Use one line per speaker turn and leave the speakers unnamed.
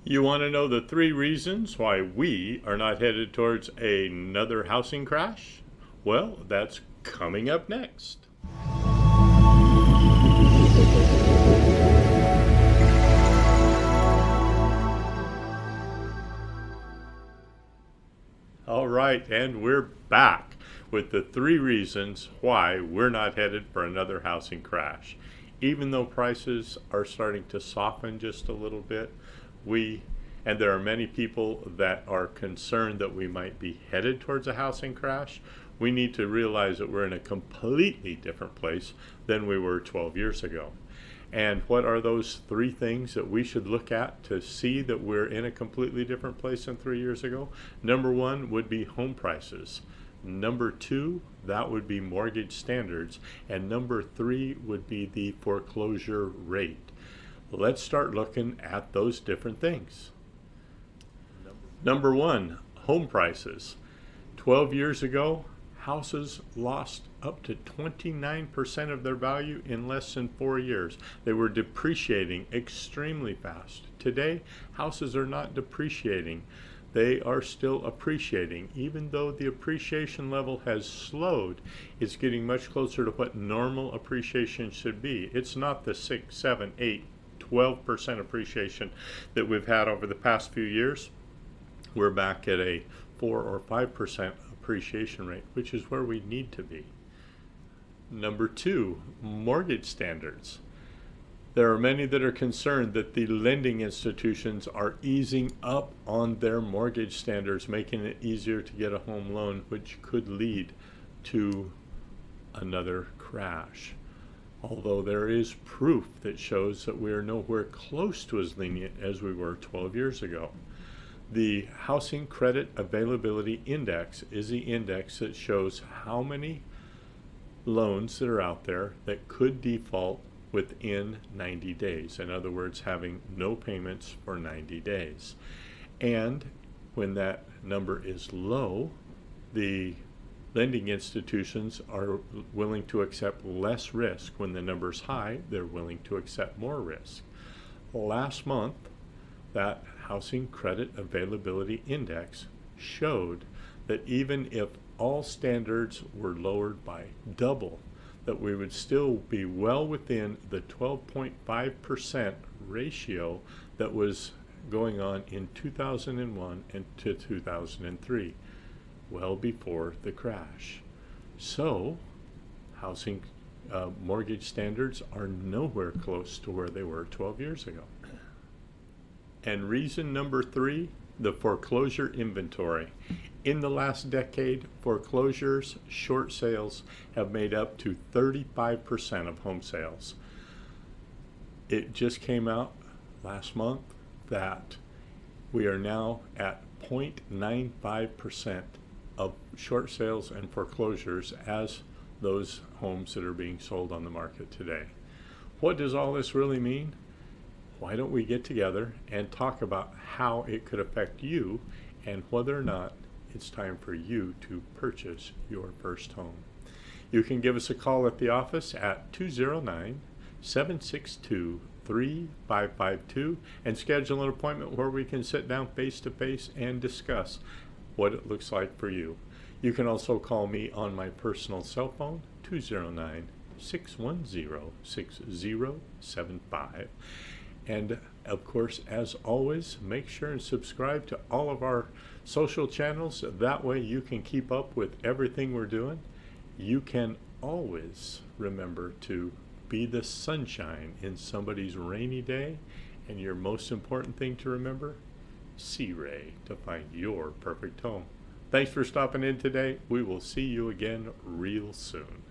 You want to know the 3 reasons why we are not headed towards another housing crash? Well, that's coming up next. All right, and we're back with the 3 reasons why we're not headed for another housing crash. Even though prices are starting to soften just a little bit, and there are many people that are concerned that we might be headed towards a housing crash, we need to realize that we're in a completely different place than we were 12 years ago. And what are those 3 things that we should look at to see that we're in a completely different place than 3 years ago? Number 1 would be home prices. Number 2, that would be mortgage standards. And number 3 would be the foreclosure rate. Let's start looking at those different things. Number 1, home prices. 12 years ago, houses lost up to 29% of their value in less than 4 years. They were depreciating extremely fast. Today, houses are not depreciating. They are still appreciating. Even though the appreciation level has slowed, it's getting much closer to what normal appreciation should be. It's not the 6, 7, 8, 12% appreciation that we've had over the past few years. We're back at a 4 or 5% appreciation rate, which is where we need to be. Number 2, mortgage standards. There are many that are concerned that the lending institutions are easing up on their mortgage standards, making it easier to get a home loan, which could lead to another crash. Although there is proof that shows that we are nowhere close to as lenient as we were 12 years ago. The Housing Credit Availability Index is the index that shows how many loans that are out there that could default within 90 days. In other words, having no payments for 90 days. And when that number is low, the lending institutions are willing to accept less risk. When the number is high, they're willing to accept more risk. Last month, that Housing Credit Availability Index showed that even if all standards were lowered by double, that we would still be well within the 12.5% ratio that was going on in 2001 and to 2003, well before the crash. So, housing mortgage standards are nowhere close to where they were 12 years ago. And reason number 3, the foreclosure inventory. In the last decade, foreclosures, short sales have made up to 35% of home sales. It just came out last month that we are now at 0.95% of short sales and foreclosures as those homes that are being sold on the market today. What does all this really mean? Why don't we get together and talk about how it could affect you and whether or not it's time for you to purchase your first home. You can give us a call at the office at 209-762-3552 and schedule an appointment where we can sit down face to face and discuss what it looks like for you. You can also call me on my personal cell phone, 209-610-6075. And of course, as always, make sure and subscribe to all of our social channels. That way you can keep up with everything we're doing. You can always remember to be the sunshine in somebody's rainy day. And your most important thing to remember, C.Ray, to find your perfect home. Thanks for stopping in today. We will see you again real soon.